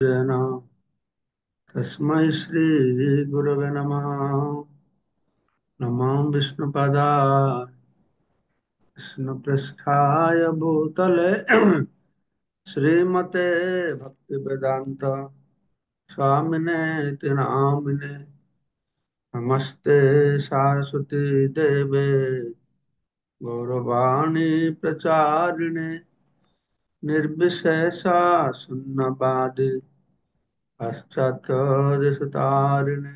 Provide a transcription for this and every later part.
न तस्मै श्री गुरवे नमः। नमो विष्णुपदाय कृष्णपृष्ठाय भूतले श्रीमते भक्तिवेदांत स्वामिने इति नामिने। नमस्ते सारस्वती देवे गौरवाणी प्रचारिणे निर्विशेषा शून्यवादी पाश्चात्यदेशतारिणे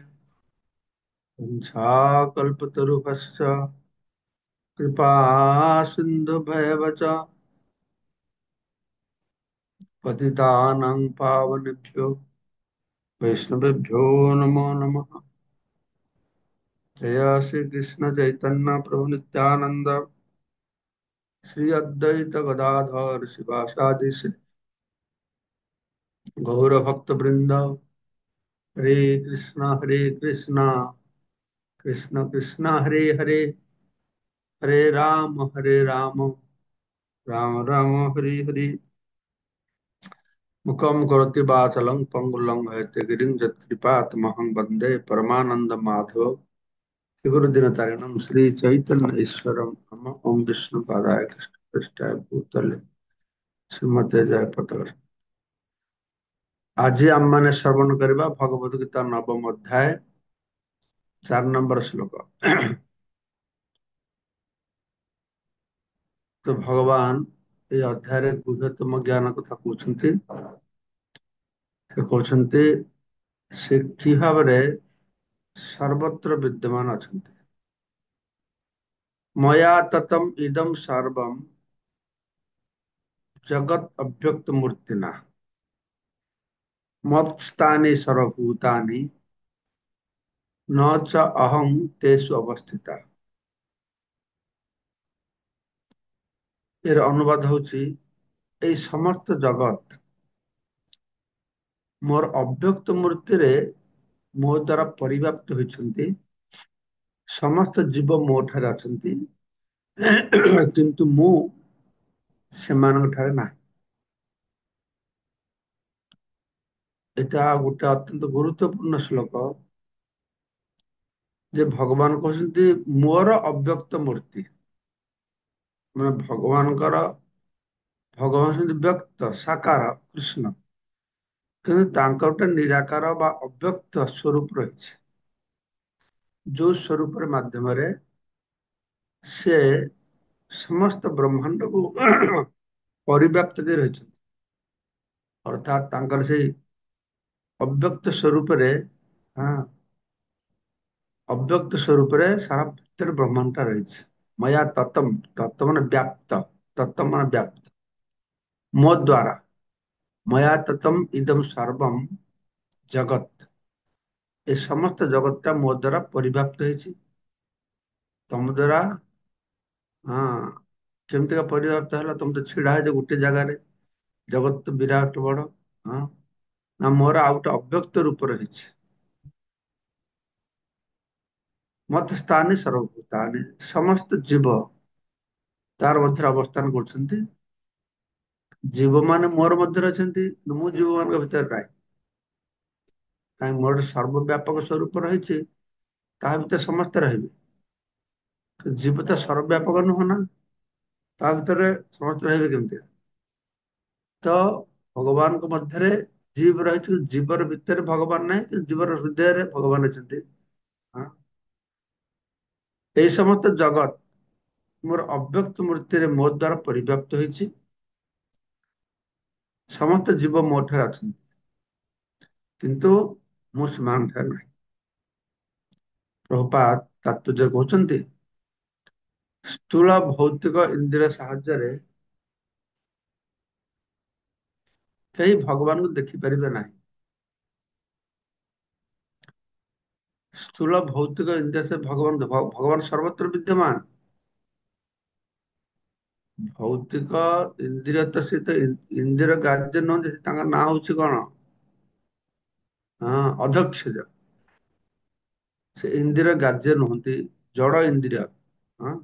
वंशाकल्पतरुभ्यश्च कृपा सिन्धुभ्येव च पतितानां पावनेभ्यो वैष्णवेभ्यो नमो नमः। जय श्री कृष्ण चैतन्य प्रभु नित्यानंद श्री अद्वैत गदाधर शिवासादि श्री गौर भक्त वृंद। हरे कृष्ण कृष्ण कृष्ण हरे हरे, हरे राम राम राम हरे हरे। मुखम करोति वाचालं पंगुलं हयते गिरिं यत्कृपातमहं वन्दे परमानंद माधव। गुरुदिनतारिणं श्री चैतन्य ईश्वरं नम। ओम विष्णु पादाय कृष्ण पृष्ठाय भूतले श्रीमते जयपताका। आज आम मैंने श्रवण करवा भगवद गीता नवम अध्याय 4 नंबर श्लोक। तो भगवान ये अध्याय गुह्यतम ज्ञान कथा कहते। से कहते से कि भाव सर्वत्र विद्यमान अछंती। मया ततम इदम सर्वम जगत अव्यक्त मूर्तिना मत्स्थानि सर्वभूतानि न च अहं तेषु अवस्थिता। এর অনুবাদ হচ্ছে এই সমস্ত জগৎ মোর অব্যক্ত মূর্তিরে ମୋ ଦ୍ୱାରା ପରିବ୍ୟାପ୍ତ ହୋଇଛନ୍ତି। ସମସ୍ତ ଜୀବ ମୋ ଠାରେ ଅଛନ୍ତି କିନ୍ତୁ ମୁଁ ସେମାନଙ୍କ ଠାରେ ନାହିଁ। এটা ଗୋଟେ ଅତ୍ୟନ୍ତ ଗୁରୁତ୍ୱପୂର୍ଣ୍ଣ ଶ୍ଲୋକ ଯେ ଭଗବାନ କହୁଛନ୍ତି ମୋର ଅବ୍ୟକ୍ତ ମୂର୍ତ୍ତି। ମାନେ ଭଗବାନ ହଉଛନ୍ତି ବ୍ୟକ୍ତ ସାକାର କୃଷ୍ଣ, କିନ୍ତୁ ତାଙ୍କର ଗୋଟେ ନିରାକାର ବା ଅବ୍ୟକ୍ତ ସ୍ୱରୂପ ରହିଛି, ଯୋଉ ସ୍ୱରୂପର ମାଧ୍ୟମରେ ସେ ସମସ୍ତ ବ୍ରହ୍ମାଣ୍ଡକୁ ପରିବ୍ୟାପ୍ତ କରି ରହିଛନ୍ତି। ଅର୍ଥାତ୍ ତାଙ୍କର ସେଇ ଅବ୍ୟକ୍ତ ସ୍ୱରୂପରେ, ହଁ, ଅବ୍ୟକ୍ତ ସ୍ୱରୂପରେ ସାରା ଭିତରେ ବ୍ରହ୍ମାଣ୍ଡଟା ରହିଛି। ମୟା ତତମ, ତତ୍ତ ମାନେ ବ୍ୟାପ୍ତ, ତତ୍ତ ମାନେ ବ୍ୟାପ୍ତ। ମୋ ଦ୍ୱାରା ମୟା ତତମ ଇଦମ ସର୍ବମ ଜଗତ, ଏ ସମସ୍ତ ଜଗତଟା ମୋ ଦ୍ୱାରା ପରିବ୍ୟାପ୍ତ ହେଇଛି। ତମ ଦ୍ୱାରା, ହଁ, କେମିତିକା ପରିବ୍ୟାପ୍ତ ହେଲା? ତମେ ତ ଛିଡା ହେଇଛ ଗୋଟେ ଜାଗାରେ, ଜଗତ ତ ବିରାଟ ବଡ। ହଁ, ନା ମୋର ଆଉ ଗୋଟେ ଅବ୍ୟକ୍ତ ରୂପ ରହିଛି। ମତ ସ୍ଥାନେ ସର୍ବଭୂତାନି, ସମସ୍ତ ଜୀବ ତାର ମଧ୍ୟରେ ଅବସ୍ଥାନ କରୁଛନ୍ତି। ଜୀବ ମାନେ ମୋର ମଧ୍ୟରେ ଅଛନ୍ତି, ମୁଁ ଜୀବ ମାନଙ୍କ ଭିତରେ ନାହିଁ। କାହିଁକି? ମୋର ଗୋଟେ ସର୍ବବ୍ୟାପକ ସ୍ୱରୂପ ରହିଛି, ତାହା ଭିତରେ ସମସ୍ତେ ରହିବେ। ଜୀବ ତ ସର୍ବବ୍ୟାପକ ନୁହଁ ନା, ତା ଭିତରେ ସମସ୍ତେ ରହିବେ କେମିତି? ତ ଭଗବାନଙ୍କ ମଧ୍ୟରେ ଜୀବ ରହିଛି, ଜୀବର ଭିତରେ ଭଗବାନ ନାହିଁ, କିନ୍ତୁ ଜୀବର ହୃଦୟରେ ଭଗବାନ ଅଛନ୍ତି। ହଁ? এই ସମସ୍ତ ଜଗତ ମୋର ଅବ୍ୟକ୍ତ ମୂର୍ତ୍ତିରେ ମୋ ଦ୍ୱାରା ପରିବ୍ୟାପ୍ତ ହୋଇଛି। ସମସ୍ତ ଜୀବ ମୋ ଠାରେ ଅଛନ୍ତି, କିନ୍ତୁ ମୁଁ ସେମାନଙ୍କ ଠାରେ ନାହିଁ। ପ୍ରଭୁପାଦ ତାତ୍ପର୍ଯ୍ୟ କହୁଛନ୍ତି ସ୍ଥୂଳ ଭୌତିକ ଇନ୍ଦ୍ରିୟ ସାହାଯ୍ୟରେ କେହି ଭଗବାନଙ୍କୁ ଦେଖିପାରିବେ ନାହିଁ। ସ୍ଥୂଳ ଭୌତିକ ଇନ୍ଦ୍ରିୟ ସେ ଭଗବାନ ସର୍ବତ୍ର ବିଦ୍ୟମାନ। ଭୌତିକ ଇନ୍ଦ୍ରିୟ ତ ସେ ତ ଇନ୍ଦ୍ରିୟ ଗ୍ରାହ୍ୟ ନୁହନ୍ତି, ତାଙ୍କ ନାଁ ହଉଛି କଣ? ହଁ, ଅଧକ୍ଷଜ। ସେ ଇନ୍ଦ୍ରିୟ ଗ୍ରାହ୍ୟ ନୁହନ୍ତି, ଜଡ ଇନ୍ଦ୍ରିୟ। ହଁ,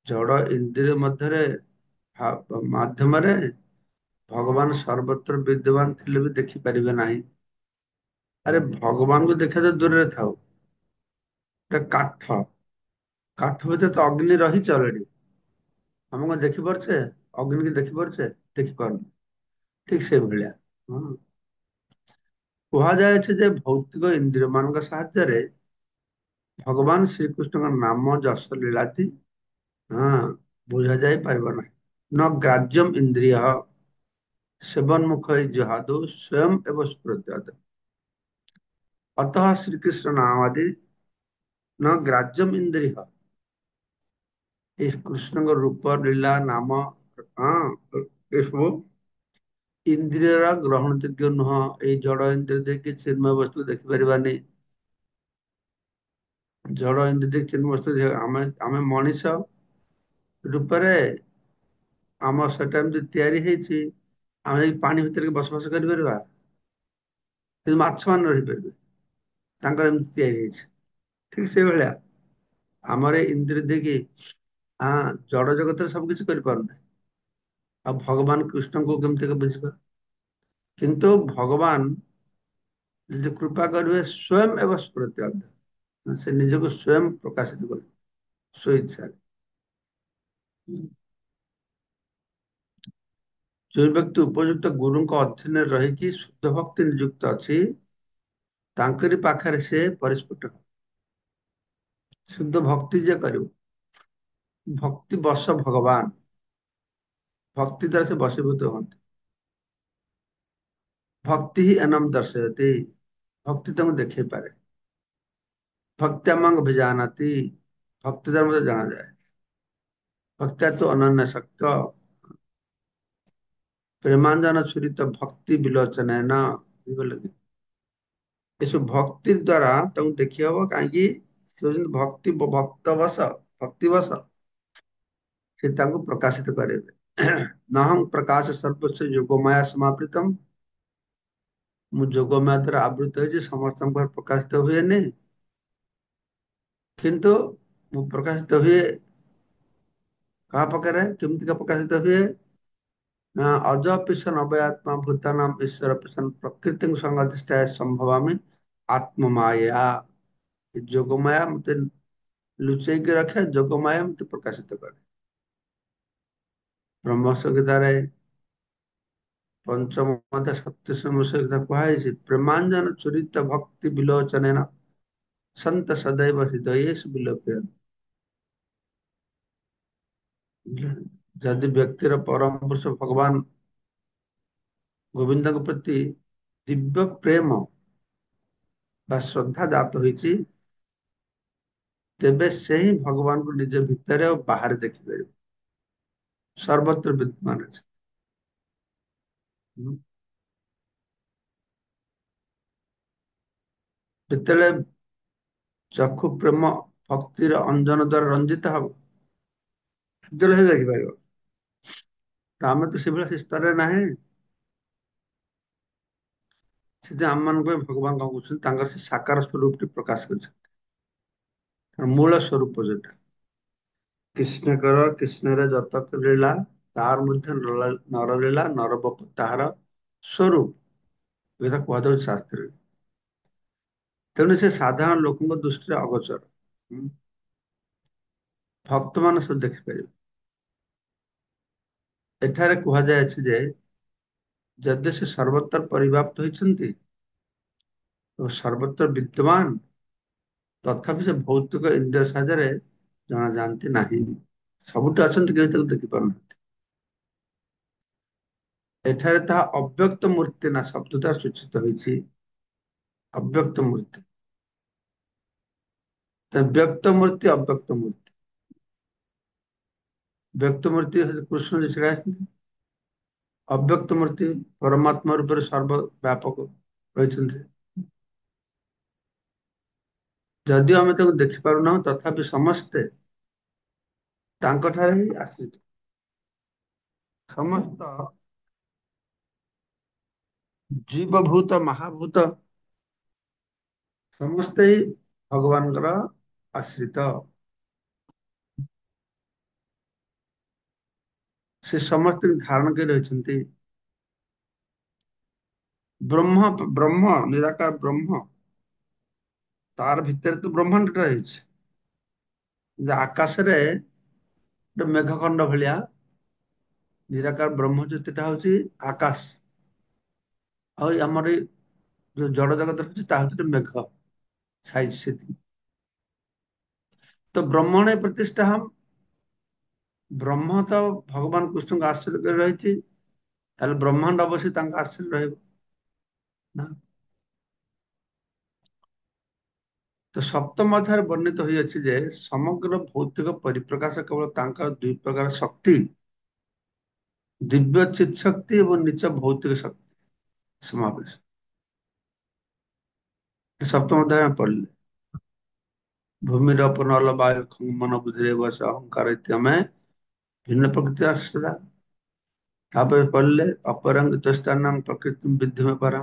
ଜଡ ଇନ୍ଦ୍ରିୟ ମଧ୍ୟରେ ମାଧ୍ୟମରେ ଭଗବାନ ସର୍ବତ୍ର ବିଦ୍ୟମାନ ଥିଲେ ବି ଦେଖିପାରିବେ ନାହିଁ। ଆରେ ଭଗବାନଙ୍କୁ ଦେଖିବା ତ ଦୂରରେ ଥାଉ, ଗୋଟେ କାଠ, କାଠ ଭିତରେ ତ ଅଗ୍ନି ରହିଛି ଅଲରେଡି। ଆମେ କଣ ଦେଖିପାରୁଛେ? ଅଗ୍ନି କି ଦେଖିପାରୁଛେ? ଦେଖିପାରୁନୁ। ଠିକ ସେଇଭଳିଆ। ହଁ। କୁହାଯାଉଛି ଯେ ଭୌତିକ ଇନ୍ଦ୍ରିୟ ମାନଙ୍କ ସାହାଯ୍ୟରେ ଭଗବାନ ଶ୍ରୀକୃଷ୍ଣଙ୍କ ନାମ ଯଶ ଲୀଳାତି ହଁ ବୁଝା ଯାଇ ପାରିବ ନାହିଁ। ନ ଗ୍ରାହ୍ୟମ ଇନ୍ଦ୍ରିୟ ସେବନ୍ମୁଖ ଜହାଦୁ ସ୍ୱୟଂ ଏବ ସ୍ଫୁରତ୍ୟାତ୍। ଅତः ଶ୍ରୀକୃଷ୍ଣ ନାମାଦି ନ ଗ୍ରାହ୍ୟମ ଇନ୍ଦ୍ରିୟ। ଏଇ କୃଷ୍ଣଙ୍କ ରୂପ ଲୀଳା ନାମ, ହଁ, ଏସବୁ ଇନ୍ଦ୍ରିୟର ଗ୍ରହଣ ଯୋଗ୍ୟ ନୁହଁ। ଏଇ ଜଡ ଇନ୍ଦ୍ରିୟ ଦେଇକି ଚିନ୍ମୟ ବସ୍ତୁ ଦେଖିପାରିବାନି। ଜଡ ଇନ୍ଦ୍ରିୟ ଦେଇକି ଚିନ୍ମୟ ବସ୍ତୁ ଆମେ ଆମେ ମଣିଷ ରୂପରେ ଆମ ସେଟା ଏମିତି ତିଆରି ହେଇଛି। ଆମେ ଏଇ ପାଣି ଭିତରେ ବସବାସ କରିପାରିବା? କିନ୍ତୁ ମାଛ ମାନେ ରହିପାରିବେ, ତାଙ୍କର ଏମିତି ତିଆରି ହେଇଛି। ଠିକ ସେଇଭଳିଆ ଆମର ଏଇ ଇନ୍ଦ୍ରିୟ ଦେଇକି ଜଡ ଜଗତରେ ସବୁ କିଛି କରିପାରୁନେ। ଆଉ ଭଗବାନ କୃଷ୍ଣଙ୍କୁ କେମିତି ବୁଝିବା? କିନ୍ତୁ ଭଗବାନ ଯଦି କୃପା କରିବେ ସ୍ଵୟଂ ଏବଂ ସ୍ଫୁରତ୍ୟାତ୍। ସେ ନିଜକୁ ସ୍ଵୟଂ ପ୍ରକାଶିତ କରିବେ ସ୍ୱଇଚ୍ଛାରେ। ଯୋଉ ବ୍ୟକ୍ତି ଉପଯୁକ୍ତ ଗୁରୁଙ୍କ ଅଧୀନରେ ରହିକି ଶୁଦ୍ଧ ଭକ୍ତି ନିଯୁକ୍ତ ଅଛି, ତାଙ୍କରି ପାଖରେ ସେ ପରିସ୍ଫୁଟ। ଶୁଦ୍ଧ ଭକ୍ତି ଯିଏ କରିବ, ଭକ୍ତି ବଶ ଭଗବାନ, ଭକ୍ତି ଦ୍ୱାରା ସେ ବଶୀଭୂତ ହୁଅନ୍ତି। ଭକ୍ତି ହିଁ ଏନମ୍ ଦର୍ଶୟତି, ଭକ୍ତି ତାଙ୍କୁ ଦେଖେଇ ପାରେ। ଭକ୍ତ୍ୟାମଙ୍ଗ ଭିଜାନାତି, ଭକ୍ତି ଦ୍ୱାରା ମଧ୍ୟ ଜଣାଯାଏ। ଭକ୍ତ୍ୟା ତୁ ଅନନ୍ୟ ଶକ୍ତ, ପ୍ରେମାଞ୍ଜନ ଛୁରିତ ଭକ୍ତି ବିଲୋଚନୈନ। ବୁଝିପାରିଲ କି? ଏସବୁ ଭକ୍ତି ଦ୍ଵାରା ତାଙ୍କୁ ଦେଖି ହବ। କାହିଁକି? ସେ ହଉଛନ୍ତି ଭକ୍ତି ଭକ୍ତ ବଶ, ଭକ୍ତି ବଶ। ସେ ତାଙ୍କୁ ପ୍ରକାଶିତ କରିବେ। ନହଂ ପ୍ରକାଶ ସର୍ବସ୍ୱ ଯୋଗମାୟା ସମାପୃତମ୍। ମୁଁ ଯୋଗମାୟା ଦ୍ୱାରା ଆବୃତ ହେଇଛି, ସମସ୍ତଙ୍କ ପାଖରେ ପ୍ରକାଶିତ ହୁଏନି। କିନ୍ତୁ ମୁଁ ପ୍ରକାଶିତ ହୁଏ କାହା ପାଖରେ? କେମିତିକା ପ୍ରକାଶିତ ହୁଏ? ନା ଅଜ ପିସନ ଅବୟାତ୍ମା ଭୂତାନାମ ଈଶ୍ୱର ପିସନ ପ୍ରକୃତିଙ୍କୁ ସଂଗତିଷ୍ଠାୟ ସମ୍ଭବାମି ଆତ୍ମମାୟା। ଏ ଯୋଗମାୟା ମତେ ଲୁଚେଇକି ରଖେ, ଯୋଗମାୟା ମତେ ପ୍ରକାଶିତ କରେ। ବ୍ରହ୍ମ ସଂହିତାରେ ପଞ୍ଚମ ଅଧ୍ୟାୟ 37 କୁହାଯାଇଛି, ପ୍ରେମାଞ୍ଜନ ଚୁରିତ ଭକ୍ତି ବିଲୋଚନେନ ସନ୍ତ ସदैବ ହୃଦୟେଷୁ ବିଲୋପୟନ୍ତି। ଯଦି ବ୍ୟକ୍ତିର ପରମ ପୁରୁଷ ଭଗବାନ ଗୋବିନ୍ଦଙ୍କ ପ୍ରତି ଦିବ୍ୟ ପ୍ରେମ ବା ଶ୍ରଦ୍ଧା ଜାତ ହୋଇଛି, ତେବେ ସେ ହିଁ ଭଗବାନଙ୍କୁ ନିଜ ଭିତରେ ଆଉ ବାହାରେ ଦେଖିପାରିବ। ସର୍ବତ୍ର ବିଦ୍ୟମାନ ଅଛି। ଯେତେବେଳେ ଚକ୍ଷୁ ପ୍ରେମ ଭକ୍ତିର ଅଞ୍ଜନ ଦ୍ୱାରା ରଞ୍ଜିତ ହବ, ସେତେବେଳେ ସେ ଦେଖିପାରିବ। ତ ଆମେ ତ ସେଭଳିଆ ସେ ସ୍ତରରେ ନାହିଁ। ସେଥିପାଇଁ ଆମ ମାନଙ୍କ ପାଇଁ ଭଗବାନ କଣ କରୁଛନ୍ତି? ତାଙ୍କର ସେ ସାକାର ସ୍ୱରୂପଟି ପ୍ରକାଶ କରିଛନ୍ତି। ତାର ମୂଳ ସ୍ୱରୂପ ଯୋଉଟା କୃଷ୍ଣଙ୍କର, କୃଷ୍ଣରେ ଯତ ଲୀଳା, ତାର ମଧ୍ୟ ନରଲୀଳା, ନରବପ ତାହାର ସ୍ୱରୂପ। ଏଟା କୁହାଯାଉଛି ଶାସ୍ତ୍ରରେ। ତେଣୁ ସେ ସାଧାରଣ ଲୋକଙ୍କ ଦୃଷ୍ଟିରେ ଅଗୋଚର। ହୁଁ। ଭକ୍ତମାନେ ସବୁ ଦେଖିପାରିବେ। ଏଠାରେ କୁହାଯାଇଛି ଯେ ଯଦି ସେ ସର୍ବତ୍ର ପରିବ୍ୟାପ୍ତ ହୋଇଛନ୍ତି ଓ ସର୍ବତ୍ର ବିଦ୍ୟମାନ, ତଥାପି ସେ ଭୌତିକ ଇନ୍ଦ୍ରିୟ ସାହାଯ୍ୟରେ ଜଣାଯାଆନ୍ତି ନାହିଁ। ସବୁଠି ଅଛନ୍ତି, କେହି ତାକୁ ଦେଖିପାରୁନାହାନ୍ତି। ଏଠାରେ ତାହା ଅବ୍ୟକ୍ତ ମୂର୍ତ୍ତି ନା ଶବ୍ଦ ଦ୍ୱାରା ସୂଚିତ ହୋଇଛି। ଅବ୍ୟକ୍ତ ମୂର୍ତ୍ତି। ବ୍ୟକ୍ତ ମୂର୍ତ୍ତି, ଅବ୍ୟକ୍ତ ମୂର୍ତ୍ତି। ବ୍ୟକ୍ତ ମୂର୍ତ୍ତି କୃଷ୍ଣ ଯେ ଛିଡା ହେଇଛନ୍ତି। ଅବ୍ୟକ୍ତ ମୂର୍ତ୍ତି ପରମାତ୍ମା ରୂପରେ ସର୍ବ ବ୍ୟାପକ ରହିଛନ୍ତି। ଯଦିଓ ଆମେ ତାକୁ ଦେଖିପାରୁନାହୁଁ, ତଥାପି ସମସ୍ତେ ତାଙ୍କଠାରେ ହିଁ ଆଶ୍ରିତ। ସମସ୍ତ ଜୀବଭୂତ ମହାଭୂତ ସମସ୍ତେ ହିଁ ଭଗବାନଙ୍କର ଆଶ୍ରିତ। ସେ ସମସ୍ତଙ୍କୁ ଧାରଣ କରି ରହିଛନ୍ତି। ବ୍ରହ୍ମ ବ୍ରହ୍ମ ନିରାକାର ବ୍ରହ୍ମ, ତାର ଭିତରେ ତ ବ୍ରହ୍ମାଣ୍ଡଟା ରହିଛି। ଯେ ଆକାଶରେ ଗୋଟେ ମେଘଖଣ୍ଡ ଭଳିଆ ନିରାକାର ବ୍ରହ୍ମ ଜ୍ୟୋତିଟା ହଉଛି ଆକାଶ। ଆଉ ଆମର ଏଇ ଯୋଉ ଜଡ ଜଗତ ଅଛି ତା ଭିତରେ ମେଘ ସାଇଜ ସେତିକି। ତ ବ୍ରହ୍ମଣେ ପ୍ରତିଷ୍ଠା ହମ୍, ବ୍ରହ୍ମ ତ ଭଗବାନ କୃଷ୍ଣଙ୍କ ଆଶ୍ରୟରେ ରହିଛି, ତାହେଲେ ବ୍ରହ୍ମାଣ୍ଡ ଅବশ্যଇ ତାଙ୍କ ଆଶ୍ରୟରେ ରହିବ ନା। ତ ସପ୍ତମ ଅଧ୍ୟାୟରେ ବର୍ଣ୍ଣିତ ହୋଇଅଛି ଯେ ସମଗ୍ର ଭୌତିକ ପରିପ୍ରକାଶ କେବଳ ତାଙ୍କର ଦୁଇ ପ୍ରକାର ଶକ୍ତି, ଦିବ୍ୟ ଚିତ୍ ଶକ୍ତି ଏବଂ ନିଚ ଭୌତିକ ଶକ୍ତି ସମାବେଶ। ସପ୍ତମ ଅଧ୍ୟାୟ ଆମେ ପଢିଲେ ଭୂମିର ପୁନଲ ବାୟୁ ମନ ବୁଦ୍ଧିରେ ବସ ଅହଙ୍କାର ଇତ୍ୟମେ ଭିନ୍ନ ପ୍ରକୃତି ଆଶ୍ରୟ। ତାପରେ ପଢିଲେ ଅପରଙ୍ଗ ସ୍ଥାନ ପ୍ରକୃତି ବିଦ୍ଧିମ ପରା,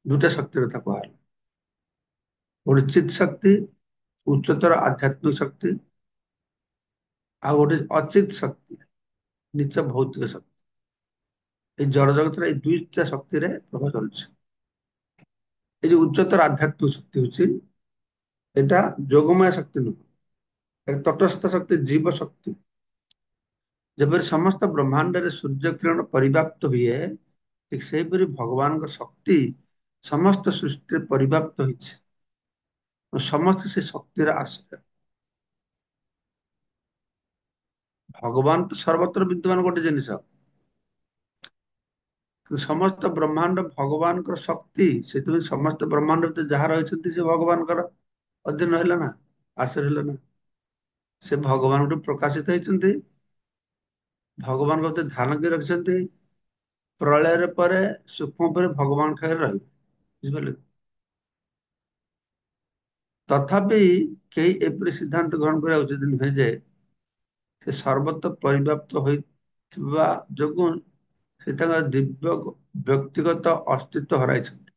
ଦୁଇଟା ଶକ୍ତିର କଥା କୁହାଗଲା। ଗୋଟେ ଚିତ୍ ଶକ୍ତି, ଉଚ୍ଚତର ଆଧ୍ୟାତ୍ମିକ ଶକ୍ତି, ଆଉ ଗୋଟେ ଅଚିତ୍ ଶକ୍ତି, ନିଚ ଭୌତିକ ଶକ୍ତି। এই ଜଡ ଜଗତର ଏଇ ଦୁଇଟା ଶକ୍ତିରେ ପ୍ରଭାବ ଚାଲୁଛି। এই যে ଉଚ୍ଚତର ଆଧ୍ୟାତ୍ମିକ ଶକ୍ତି ହଉଛି, এটা ଯୋଗମାୟା ଶକ୍ତି ନୁହଁ, এটা ତଟସ୍ଥ ଶକ୍ତି, ଜୀବ ଶକ୍ତି। ଯେପରି ସମସ୍ତ ବ୍ରହ୍ମାଣ୍ଡରେ ସୂର୍ଯ୍ୟ କିରଣ ପରିବ୍ୟାପ୍ତ ହୁଏ, ଠିକ ସେହିପରି ଭଗବାନଙ୍କ ଶକ୍ତି ସମସ୍ତ ସୃଷ୍ଟିରେ ପରିବ୍ୟାପ୍ତ ହୋଇଛି। ସମସ୍ତେ ସେ ଶକ୍ତିର ଆଶ୍ରୟ। ଭଗବାନ ତ ସର୍ବତ୍ର ବିଦ୍ୟମାନ ଗୋଟେ ଜିନିଷ, କିନ୍ତୁ ସମସ୍ତ ବ୍ରହ୍ମାଣ୍ଡ ଭଗବାନଙ୍କର ଶକ୍ତି, ସେଥିପାଇଁ ସମସ୍ତ ବ୍ରହ୍ମାଣ୍ଡ ଭିତରେ ଯାହା ରହିଛନ୍ତି ସେ ଭଗବାନଙ୍କର ଅଧୀନ ହେଲେ ନା, ଆଶ୍ରୟ ହେଲେ ନା। ସେ ଭଗବାନଠୁ ପ୍ରକାଶିତ ହେଇଛନ୍ତି, ଭଗବାନଙ୍କ ଭିତରେ ଧ୍ୟାନ କରି ରଖିଛନ୍ତି। ପ୍ରଳୟରେ ପରେ ସୂକ୍ଷ୍ମ ପରେ ଭଗବାନ ଠାରେ ରହିବେ, ବୁଝିପାରିଲେ। ତଥାପି କେହି ଏପରି ସିଦ୍ଧାନ୍ତ ଗ୍ରହଣ କରିବା ଉଚିତ ନୁହେଁ ଯେ ସେ ସର୍ବତ୍ର ପରିବ୍ୟାପ୍ତ ହୋଇଥିବା ଯୋଗୁଁ ସେ ତାଙ୍କର ଦିବ୍ୟ ବ୍ୟକ୍ତିଗତ ଅସ୍ତିତ୍ୱ ହରାଇଛନ୍ତି।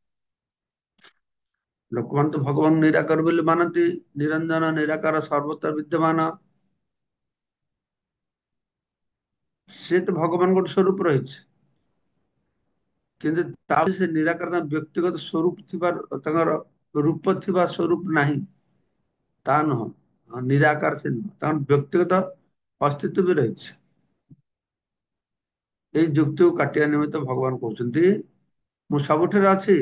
ଲୋକମାନେ ତ ଭଗବାନ ନିରାକାର ବୋଲି ମାନନ୍ତି, ନିରଞ୍ଜନ ନିରାକାର ସର୍ବତ୍ର ବିଦ୍ୟମାନ। ସେ ତ ଭଗବାନ ଗୋଟେ ସ୍ୱରୂପ ରହିଛି, କିନ୍ତୁ ତା ସେ ନିରାକାର ତାଙ୍କ ବ୍ୟକ୍ତିଗତ ସ୍ୱରୂପ ଥିବା, ତାଙ୍କର ରୂପ ଥିବା ସ୍ୱରୂପ ନାହିଁ, ତା ନୁହଁ। ନିରାକାର ସେ ନୁହଁ, ତାଙ୍କର ବ୍ୟକ୍ତିଗତ ଅସ୍ତିତ୍ୱ ବି ରହିଛି। ଏଇ ଯୁକ୍ତିକୁ କାଟିବା ନିମିତ୍ତ ଭଗବାନ କହୁଛନ୍ତି ମୁଁ ସବୁଠାରେ ଅଛି,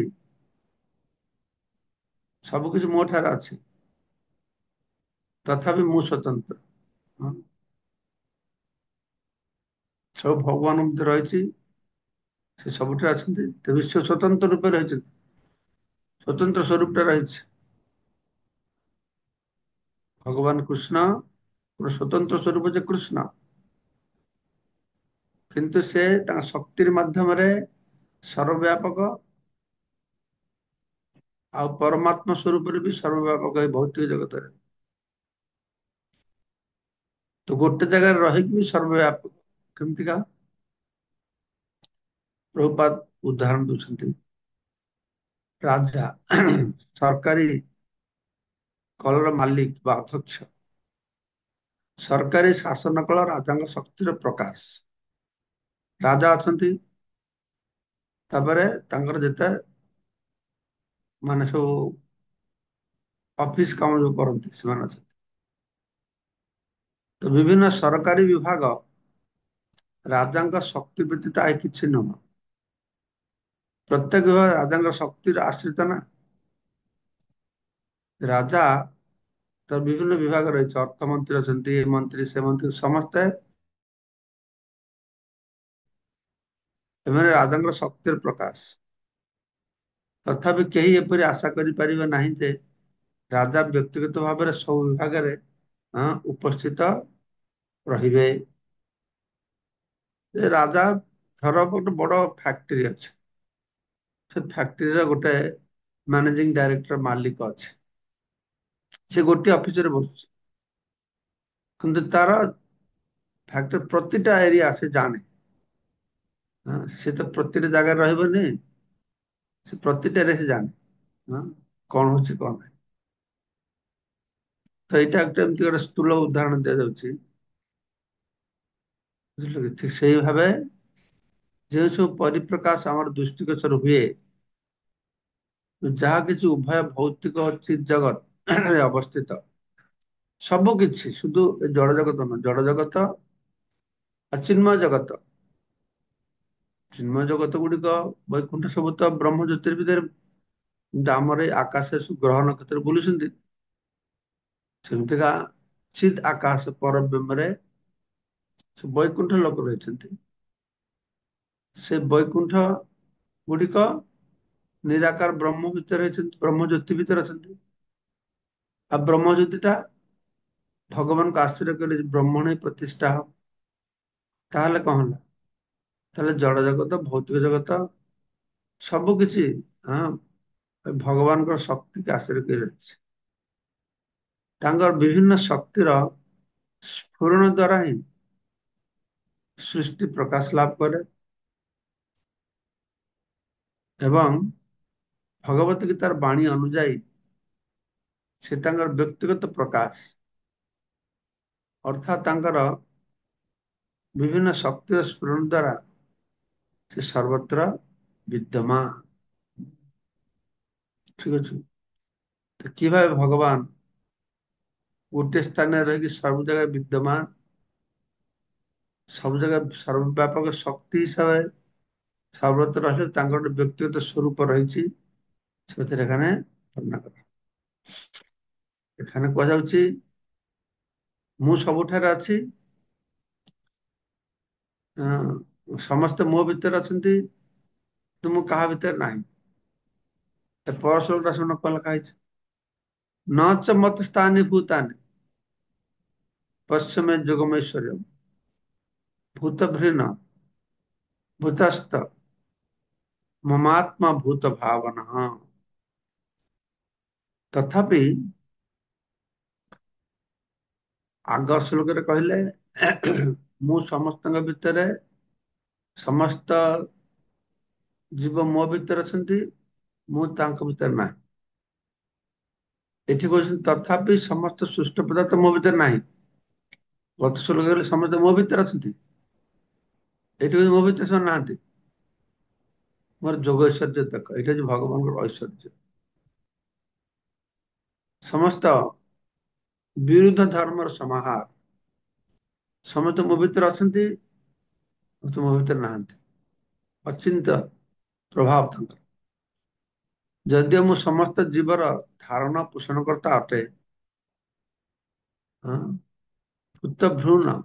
ସବୁ କିଛି ମୋ ଠାରେ ଅଛି, ତଥାପି ମୁଁ ସ୍ୱତନ୍ତ୍ର। ହଁ, ସବୁ ଭଗବାନ ମଧ୍ୟରେ ରହିଛି, ସେ ସବୁଠାରେ ଅଛନ୍ତି, ତେବେ ସେ ସ୍ୱତନ୍ତ୍ର ରୂପେ ରହିଛନ୍ତି, ସ୍ୱତନ୍ତ୍ର ସ୍ୱରୂପଟା ରହିଛି। ଭଗବାନ କୃଷ୍ଣ ଗୋଟେ ସ୍ୱତନ୍ତ୍ର ସ୍ୱରୂପ ଯେ କୃଷ୍ଣ, କିନ୍ତୁ ସେ ତାଙ୍କ ଶକ୍ତିର ମାଧ୍ୟମରେ ସର୍ବବ୍ୟାପକ, ଆଉ ପରମାତ୍ମା ସ୍ୱରୂପରେ ବି ସର୍ବବ୍ୟାପକ ଏଇ ଭୌତିକ ଜଗତରେ। ତ ଗୋଟେ ଜାଗାରେ ରହିକି ବି ସର୍ବବ୍ୟାପକ କେମିତିକା ପ୍ରଭୁପାଦ ଉଦାହରଣ ଦଉଛନ୍ତି। ରାଜା ସରକାରୀ କଳର ମାଲିକ ବା ଅଧ୍ୟକ୍ଷ, ସରକାରୀ ଶାସନ କଳ ରାଜାଙ୍କ ଶକ୍ତିର ପ୍ରକାଶ। ରାଜା ଅଛନ୍ତି, ତାପରେ ତାଙ୍କର ଯେତେ ମାନେ ସବୁ ଅଫିସ କାମ ଯୋଉ କରନ୍ତି ସେମାନେ ଅଛନ୍ତି। ତ ବିଭିନ୍ନ ସରକାରୀ ବିଭାଗ ରାଜାଙ୍କ ଶକ୍ତି ବ୍ୟତୀତ ଆଉ କିଛି ନୁହଁ। ପ୍ରତ୍ୟେକ ବିଭାଗ ରାଜାଙ୍କ ଶକ୍ତିର ଆଶ୍ରିତ ନା। ରାଜା ତ ବିଭିନ୍ନ ବିଭାଗ ରହିଛି, ଅର୍ଥମନ୍ତ୍ରୀ ଅଛନ୍ତି, ଏ ମନ୍ତ୍ରୀ ସେ ମନ୍ତ୍ରୀ, ସମସ୍ତେ ଏମାନେ ରାଜାଙ୍କର ଶକ୍ତିର ପ୍ରକାଶ। ତଥାପି କେହି ଏପରି ଆଶା କରିପାରିବେ ନାହିଁ ଯେ ରାଜା ବ୍ୟକ୍ତିଗତ ଭାବରେ ସବୁ ବିଭାଗରେ ଉପସ୍ଥିତ ରହିବେ। ଯେ ରାଜା ଧର ଗୋଟେ ବଡ ଫ୍ୟାକ୍ଟ୍ରି ଅଛି, ସେ ଫ୍ୟାକ୍ଟ୍ରିର ଗୋଟେ ମ୍ୟାନେଜିଂ ଡାଇରେକ୍ଟର ମାଲିକ ଅଛି, ସେ ଗୋଟିଏ ଅଫିସରେ ବସୁଛି, କିନ୍ତୁ ତାର ଫ୍ୟାକ୍ଟ୍ରି ପ୍ରତିଟା ଏରିଆ ସେ ଜାଣେ। ସେ ତ ପ୍ରତିଟା ଜାଗାରେ ରହିବନି, ସେ ପ୍ରତିଟା ଏରିଆ ସେ ଜାଣେ କଣ ହଉଛି କଣ ନାହିଁ। ତ ଏଇଟା ଗୋଟେ ଏମିତି ଗୋଟେ ସ୍ଥୂଳ ଉଦାହରଣ ଦିଆଯାଉଛି, ବୁଝିଲ କି। ଠିକ ସେଇ ଭାବେ ଯେଉଁ ସବୁ ପରିପ୍ରକାଶ ଆମର ଦୃଷ୍ଟିଗୋଚର ହୁଏ, ଯାହା କିଛି ଉଭୟ ଭୌତିକ ଓ ଚିତ୍ ଜଗତ ଅବସ୍ଥିତ, ସବୁ କିଛି ଶୁଦ୍ଧୁ ଏ ଜଡ ଜଗତ ନୁହଁ, ଜଡ ଜଗତ ଅଚିନ୍ମୟ ଜଗତ, ଚିନ୍ମୟ ଜଗତ ଗୁଡିକ ବୈକୁଣ୍ଠ ସବୁ ତ ବ୍ରହ୍ମ ଜ୍ୟୋତିର୍ବିଦରେ, କିନ୍ତୁ ଆମର ଏଇ ଆକାଶରେ ସବୁ ଗ୍ରହ ନକ୍ଷତ୍ର ବୁଲୁଛନ୍ତି। ସେମିତିକା ଚିତ୍ ଆକାଶ ପରବ୍ରହ୍ମରେ ସେ ବୈକୁଣ୍ଠ ଲୋକ ରହିଛନ୍ତି। ସେ ବୈକୁଣ୍ଠ ଗୁଡିକ ନିରାକାର ବ୍ରହ୍ମ ଭିତରେ ଅଛନ୍ତି, ବ୍ରହ୍ମ ଜ୍ୟୋତି ଭିତରେ ଅଛନ୍ତି। ଆଉ ବ୍ରହ୍ମ ଜ୍ୟୋତିଟା ଭଗବାନଙ୍କୁ ଆଶ୍ଚର୍ଯ୍ୟ କଲେ ଯେ ବ୍ରହ୍ମଣ ହିଁ ପ୍ରତିଷ୍ଠା ହବ, ତାହେଲେ କଣ ହେଲା? ତାହେଲେ ଜଡ ଜଗତ, ଭୌତିକ ଜଗତ ସବୁ କିଛି, ହଁ, ଭଗବାନଙ୍କର ଶକ୍ତିକୁ ଆଶ୍ରୟ କରି ରହିଛି। ତାଙ୍କର ବିଭିନ୍ନ ଶକ୍ତିର ସ୍ଫୁରଣ ଦ୍ୱାରା ହିଁ ସୃଷ୍ଟି ପ୍ରକାଶ ଲାଭ କରେ। ଏବଂ ଭଗବତ ଗୀତାର ବାଣୀ ଅନୁଯାୟୀ ସେ ତାଙ୍କର ବ୍ୟକ୍ତିଗତ ପ୍ରକାଶ, ଅର୍ଥାତ୍ ତାଙ୍କର ବିଭିନ୍ନ ଶକ୍ତିର ସ୍ଫୁରଣ ଦ୍ୱାରା ସେ ସର୍ବତ୍ର ବିଦ୍ୟମାନ। ଠିକ ଅଛି। ତ କିଭାବେ ଭଗବାନ ଗୋଟିଏ ସ୍ଥାନରେ ରହିକି ସବୁ ଜାଗାରେ ବିଦ୍ୟମାନ, ସବୁ ଜାଗା ସର୍ବବ୍ୟାପକ ଶକ୍ତି ହିସାବରେ ସର୍ବତ୍ର ରହିଲେ ତାଙ୍କର ଗୋଟେ ବ୍ୟକ୍ତିଗତ ସ୍ୱରୂପ ରହିଛି, ସେଥିରେ ଏখানে ବର୍ଣ୍ଣନା କରା। ଏখানে କୁହାଯାଉଛି ମୁଁ ସବୁଠାରେ ଅଛି, ସମସ୍ତେ ମୋ ଭିତରେ ଅଛନ୍ତି, କିନ୍ତୁ ମୁଁ କାହା ଭିତରେ ନାହିଁ। ଏ ପରଶ୍ଲୋକଟା ଶୁଣ କଣ ଲେଖା ହେଇଛି, ନ ଚ ମତ ସ୍ଥାନି ଭୂତାନି ପଶ୍ଚିମେ ଯୋଗମୈଶ୍ୱର୍ଯ୍ୟ ଭୂତ ଭ୍ରୀନ ଭୂତସ୍ଥ ମମାତ୍ମା ଭୂତ ଭାବନା। ତଥାପି ଆଗ ଶ୍ଲୋକରେ କହିଲେ ମୁଁ ସମସ୍ତଙ୍କ ଭିତରେ, ସମସ୍ତ ଜୀବ ମୋ ଭିତରେ ଅଛନ୍ତି, ମୁଁ ତାଙ୍କ ଭିତରେ ନାହିଁ। ଏଠି କହୁଛନ୍ତି ତଥାପି ସମସ୍ତ ସୃଷ୍ଟ ପଦାର୍ଥ ମୋ ଭିତରେ ନାହିଁ। ଗତ ଶ୍ଲୋକରେ କହିଲେ ସମସ୍ତେ ମୋ ଭିତରେ ଅଛନ୍ତି, ଏଠି କହୁଛନ୍ତି ମୋ ଭିତରେ ସେମାନେ ନାହାନ୍ତି। ମୋର ଯୋଗ ଐଶ୍ୱର୍ଯ୍ୟ ଦେଖ, ଏଇଟା ହଉଛି ଭଗବାନଙ୍କର ଐଶ୍ୱର୍ଯ୍ୟ। ସମସ୍ତ ବିରୁଦ୍ଧ ଧର୍ମର ସମାହାର, ସମସ୍ତେ ମୋ ଭିତରେ ଅଛନ୍ତି, ସମସ୍ତେ ମୋ ଭିତରେ ନାହାନ୍ତି। ଅଚିନ୍ତ୍ୟ ପ୍ରଭାବ ତାଙ୍କର। ଯଦିଓ ମୁଁ ସମସ୍ତ ଜୀବର ଧାରଣ ପୋଷଣ କର୍ତ୍ତା ଅଟେ, ହଁ, ଭୂତ ଭ୍ରୂଣ,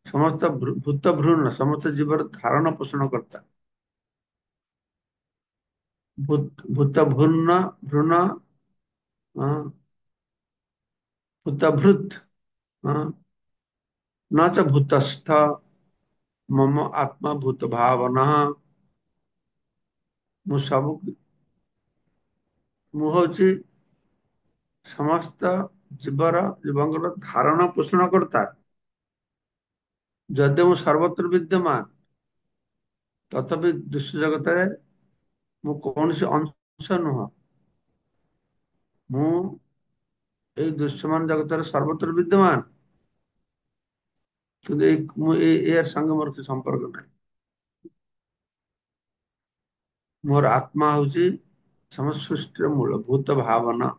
ସମସ୍ତ ଭୂତ ଭ୍ରୂଣ ସମସ୍ତ ଜୀବର ଧାରଣ ପୋଷଣ କର୍ତ୍ତା, ଭୂତ ଭ୍ରୂଣ ଭ୍ରୂଣ, ହଁ, ଭୂତଭୃତ୍, ହଁ, न च भूतस्थ मम आत्मा भूत भावना। ମୁଁ ସବୁ, ମୁଁ ହଉଛି ସମସ୍ତ ଜୀବଙ୍କର ଧାରଣ ପୋଷଣ କର୍ତ୍ତା। ଯଦି ମୁଁ ସର୍ବତ୍ର ବିଦ୍ୟମାନ, ତଥାପି ଦୃଶ୍ୟ ଜଗତରେ ମୁଁ କୌଣସି ଅଂଶ ନୁହଁ। ମୁଁ ଏଇ ଦୃଶ୍ୟମାନ ଜଗତରେ ସର୍ବତ୍ର ବିଦ୍ୟମାନ, କିନ୍ତୁ ମୁଁ ଏହାର ସଙ୍ଗେ ମୋର କିଛି ସମ୍ପର୍କ ନାହିଁ। ମୋର ଆତ୍ମା ହଉଛି ସମସ୍ତ ସୃଷ୍ଟିର ମୂଳ, ଭୂତ ଭାବନା,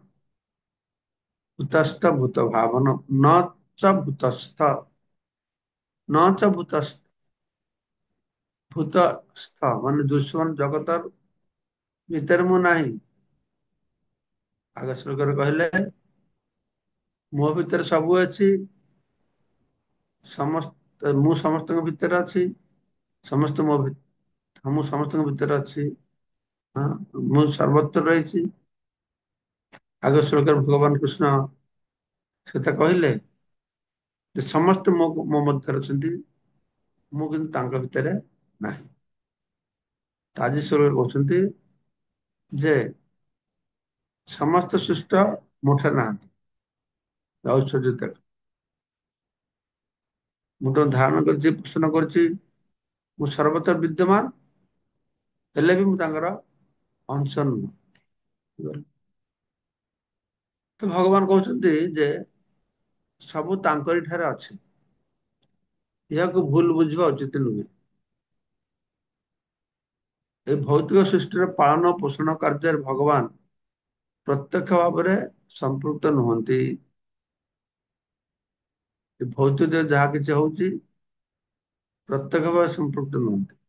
ଭୂତସ୍ଥ ଭୂତ ଭାବନ, ନ ଚ ଭୂତସ୍ଥ, ନ ଚ ଭୂତସ୍ଥ, ଭୂତସ୍ଥ ମାନେ ଦୃଶ୍ୟମାନ ଜଗତର ଭିତରେ ମୁଁ ନାହିଁ। ଆଗ ଶ୍ଲୋକରେ କହିଲେ ମୋ ଭିତରେ ସବୁ ଅଛି, ମୁଁ ସମସ୍ତଙ୍କ ଭିତରେ ଅଛି, ସମସ୍ତେ ମୋ ଭିତରେ, ମୁଁ ସମସ୍ତଙ୍କ ଭିତରେ ଅଛି, ହଁ, ମୁଁ ସର୍ବତ୍ର ରହିଛି। ଆଗ ଶ୍ଲୋକରେ ଭଗବାନ କୃଷ୍ଣ ସେଟା କହିଲେ ଯେ ସମସ୍ତେ ମୋ ମଧ୍ୟରେ ଅଛନ୍ତି, ମୁଁ କିନ୍ତୁ ତାଙ୍କ ଭିତରେ ନାହିଁ। ଆଜି ଶ୍ଲୋକରେ କହୁଛନ୍ତି ଯେ ସମସ୍ତ ସୃଷ୍ଟ ମୋ ଠାରେ ନାହାନ୍ତି। ଐଶ୍ୱର୍ଯ୍ୟ ଦେଖ, ମୁଁ ତ ଧାରଣ କରିଛି, ପୋଷଣ କରିଛି, ମୁଁ ସର୍ବତ୍ର ବିଦ୍ୟମାନ, ହେଲେ ବି ମୁଁ ତାଙ୍କର ଅଂଶ ନୁହଁ। ତ ଭଗବାନ କହୁଛନ୍ତି ଯେ ସବୁ ତାଙ୍କରି ଠାରେ ଅଛି, ଏହାକୁ ଭୁଲ ବୁଝିବା ଉଚିତ ନୁହେଁ। এই ଭୌତିକ ସୃଷ୍ଟିର ପାଳନ ଓ ପୋଷଣ କାର୍ଯ୍ୟରେ ଭଗବାନ ପ୍ରତ୍ୟକ୍ଷ ଭାବରେ ସମ୍ପୃକ୍ତ ନୁହନ୍ତି। ଏ ଭୌତିକ ଯାହା କିଛି ହଉଛି ପ୍ରତ୍ୟକ୍ଷ ଭାବେ ସମ୍ପୃକ୍ତ ନୁହନ୍ତି।